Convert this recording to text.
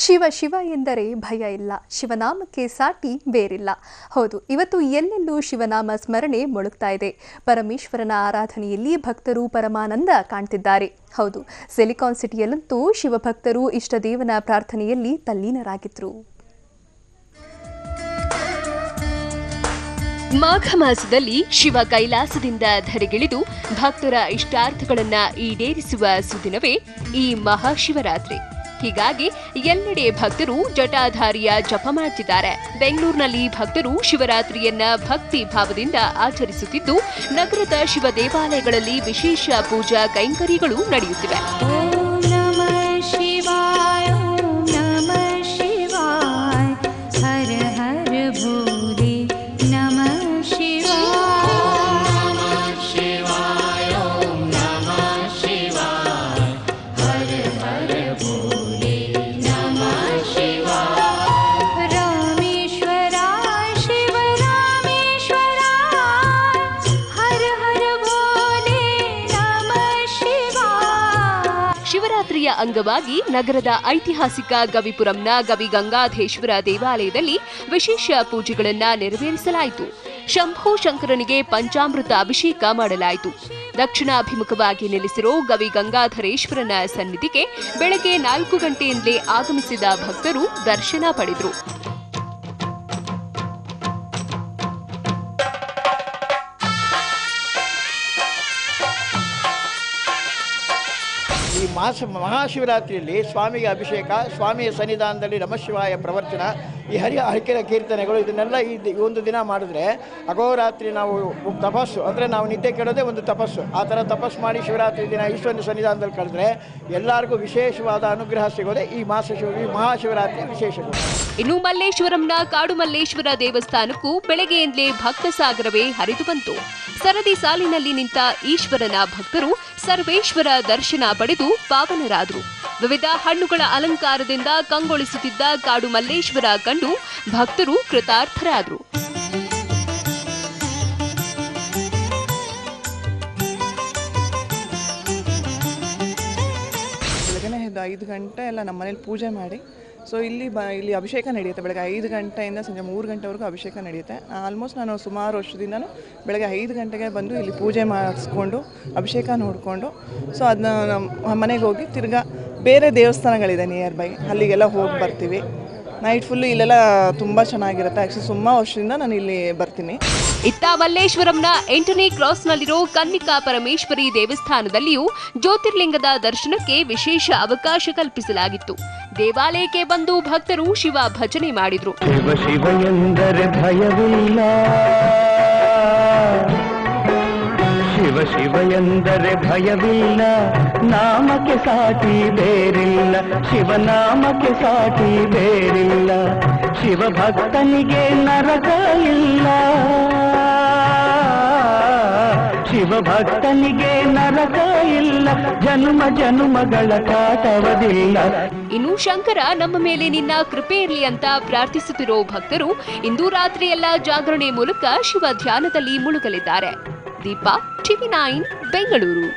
ಶಿವ ಶಿವ ಎಂದರೆ ಭಯ ಇಲ್ಲ, ಶಿವನಾಮಕ್ಕೆ ಸಾಟಿ ಬೇರಿಲ್ಲ. ಹೌದು, ಇವತ್ತು ಎಲ್ಲೆಲ್ಲೂ ಶಿವನಾಮ ಸ್ಮರಣೆ ಮೊಳಗ್ತಾ ಇದೆ. ಪರಮೇಶ್ವರನ ಆರಾಧನೆಯಲ್ಲಿ ಭಕ್ತರು ಪರಮಾನಂದ ಕಾಣ್ತಿದ್ದಾರೆ. ಹೌದು, ಸಿಲಿಕಾನ್ ಸಿಟಿಯಲ್ಲಂತೂ ಶಿವಭಕ್ತರು ಇಷ್ಟದೇವನ ಪ್ರಾರ್ಥನೆಯಲ್ಲಿ ತಲ್ಲೀನರಾಗಿದ್ರು. ಮಾಘ ಮಾಸದಲ್ಲಿ ಶಿವ ಕೈಲಾಸದಿಂದ ಧರೆಗಿಳಿದು ಭಕ್ತರ ಇಷ್ಟಾರ್ಥಗಳನ್ನ ಈಡೇರಿಸುವ ಸುದಿನವೇ ಈ ಮಹಾಶಿವರಾತ್ರಿ. ಹೀಗಾಗಿ ಎಲ್ಲೆಡೆ ಭಕ್ತರು ಜಟಾಧಾರಿಯ ಜಪ ಮಾಡುತ್ತಿದ್ದಾರೆ. ಬೆಂಗಳೂರಿನಲ್ಲಿ ಭಕ್ತರು ಶಿವರಾತ್ರಿಯನ್ನ ಭಕ್ತಿ ಭಾವದಿಂದ ಆಚರಿಸುತ್ತಿದ್ದು, ನಗರದ ಶಿವ ದೇವಾಲಯಗಳಲ್ಲಿ ವಿಶೇಷ ಪೂಜಾ ಕೈಂಕರ್ಯಗಳು ನಡೆಯುತ್ತಿವೆ. ಶಿವರಾತ್ರಿಯ ಅಂಗವಾಗಿ ನಗರದ ಐತಿಹಾಸಿಕ ಗವಿಪುರಂನ ಗವಿಗಂಗಾಧೇಶ್ವರ ದೇವಾಲಯದಲ್ಲಿ ವಿಶೇಷ ಪೂಜೆಗಳನ್ನು ನೆರವೇರಿಸಲಾಯಿತು. ಶಂಭೋ ಶಂಕರನಿಗೆ ಪಂಚಾಮೃತ ಅಭಿಷೇಕ ಮಾಡಲಾಯಿತು. ದಕ್ಷಿಣಾಭಿಮುಖವಾಗಿ ನೆಲೆಸಿರೋ ಗವಿಗಂಗಾಧರೇಶ್ವರನ ಸನ್ನಿಧಿಗೆ ಬೆಳಗ್ಗೆ 4 ಗಂಟೆಯಿಂದಲೇ ಆಗಮಿಸಿದ ಭಕ್ತರು ದರ್ಶನ ಪಡೆದರು. ಈ ಮಹಾಶಿವರಾತ್ರಿಯಲ್ಲಿ ಸ್ವಾಮಿಗೆ ಅಭಿಷೇಕ, ಸ್ವಾಮಿಯ ಸನ್ನಿಧಾನದಲ್ಲಿ ನಮಃಶಿವಾಯ ಪ್ರವಚನ, ಈ ಹರಿಕೆರ ಕೀರ್ತನೆಗಳು, ಇದನ್ನೆಲ್ಲ ಈ ಒಂದು ದಿನ ಮಾಡಿದ್ರೆ ಅಗೋರಾತ್ರಿ ನಾವು ತಪಸ್ಸು ಅಂದರೆ ನಾವು ನಿದ್ದೆ ಕೆಡೋದೇ ಒಂದು ತಪಸ್ಸು. ಆ ಥರ ತಪಸ್ಸು ಮಾಡಿ ಶಿವರಾತ್ರಿ ದಿನ ಈಶ್ವರನ ಸನ್ನಿಧಾನದಲ್ಲಿ ಕಳೆದ್ರೆ ಎಲ್ಲರಿಗೂ ವಿಶೇಷವಾದ ಅನುಗ್ರಹ ಸಿಗೋದೆ ಈ ಮಹಾಶಿವರಾತ್ರಿಯ ವಿಶೇಷ. ಇನ್ನು ಮಲ್ಲೇಶ್ವರಂನ ಕಾಡು ಮಲ್ಲೇಶ್ವರ ದೇವಸ್ಥಾನಕ್ಕೂ ಬೆಳಗ್ಗೆಯಿಂದಲೇ ಭಕ್ತ ಸಾಗರವೇ ಹರಿದು ಬಂತು. ಸರದಿ ಸಾಲಿನಲ್ಲಿ ನಿಂತ ಈಶ್ವರನ ಭಕ್ತರು ಸರ್ವೇಶ್ವರ ದರ್ಶನ ಪಡೆದು ಪಾವನರಾದರು. ವಿವಿಧ ಹಣ್ಣುಗಳ ಅಲಂಕಾರದಿಂದ ಕಂಗೊಳಿಸುತ್ತಿದ್ದ ಕಾಡು ಮಲ್ಲೇಶ್ವರ ಕಂಡು ಭಕ್ತರು ಕೃತಾರ್ಥರಾದರು. ಬೆಳಗ್ಗೆ 5 ಗಂಟೆ ಎಲ್ಲ ನಮ್ಮ ಮನೇಲಿ ಪೂಜೆ ಮಾಡಿ, ಸೊ ಇಲ್ಲಿ ಅಭಿಷೇಕ ನಡೆಯುತ್ತೆ. ಬೆಳಗ್ಗೆ 5 ಗಂಟೆಯಿಂದ ಸಂಜೆ 3 ಗಂಟೆವರೆಗೂ ಅಭಿಷೇಕ ನಡೆಯುತ್ತೆ. ಆಲ್ಮೋಸ್ಟ್ ನಾನು ಸುಮಾರು ವರ್ಷದಿಂದನೂ ಬೆಳಗ್ಗೆ 5 ಗಂಟೆಗೆ ಬಂದು ಇಲ್ಲಿ ಪೂಜೆ ಮಾಡಿಸ್ಕೊಂಡು ಅಭಿಷೇಕ ನೋಡಿಕೊಂಡು, ಸೊ ಅದನ್ನ ನಮ್ಮ ಮನೆಗೆ ಹೋಗಿ ತಿರ್ಗಾ ಬೇರೆ ದೇವಸ್ಥಾನಗಳಿದೆ ನಿಯರ್ ಬೈ, ಅಲ್ಲಿಗೆಲ್ಲ ಹೋಗಿ ಬರ್ತೀವಿ. ನೈಟ್ ಫುಲ್ಲು ಇಲ್ಲೆಲ್ಲ ತುಂಬ ಚೆನ್ನಾಗಿರುತ್ತೆ. ಆ್ಯಕ್ಚುಲಿ ಸುಮಾರು ವರ್ಷದಿಂದ ನಾನು ಇಲ್ಲಿ ಬರ್ತೀನಿ. ಇತ್ತ ಮಲ್ಲೇಶ್ವರಂನ 8ನೇ ಕ್ರಾಸ್ನಲ್ಲಿರೋ ಕನ್ನಿಕಾ ಪರಮೇಶ್ವರಿ ದೇವಸ್ಥಾನದಲ್ಲಿಯೂ ಜ್ಯೋತಿರ್ಲಿಂಗದ ದರ್ಶನಕ್ಕೆ ವಿಶೇಷ ಅವಕಾಶ ಕಲ್ಪಿಸಲಾಗಿತ್ತು. ದೇವಾಲಯಕ್ಕೆ ಬಂದು ಭಕ್ತರು ಶಿವ ಭಜನೆ ಮಾಡಿದ್ರು. ಶಿವ ಎಂದರೆ ಭಯವಿಲ್ಲ, ಶಿವ ಶಿವ ಎಂದರೆ ಭಯವಿಲ್ಲ, ನಾಮಕ್ಕೆ ಸಾಟಿ ಬೇರಿಲ್ಲ, ಶಿವನಾಮಕ್ಕೆ ಸಾಟಿ ಬೇರಿಲ್ಲ, ಶಿವ ಭಕ್ತನಿಗೆ ನರಕ ಇಲ್ಲ, ಶಿವ ಭಕ್ತನಿಗೆ ನರಕ ಇಲ್ಲ, ಜನ್ಮ ಜನ್ಮಗಳ ಕಾಟವದಿಲ್ಲ. ಇನ್ನು ಶಂಕರ ನಮ್ಮ ಮೇಲೆ ನಿನ್ನ ಕೃಪೆ ಇರಲಿ ಅಂತ ಪ್ರಾರ್ಥಿಸುತ್ತಿರೋ ಭಕ್ತರು ಇಂದು ರಾತ್ರಿಯೆಲ್ಲ ಜಾಗರಣೆ ಮೂಲಕ ಶಿವ ಧ್ಯಾನದಲ್ಲಿ ಮುಳುಗಲಿದ್ದಾರೆ. ದೀಪಾ, TV9 ಬೆಂಗಳೂರು.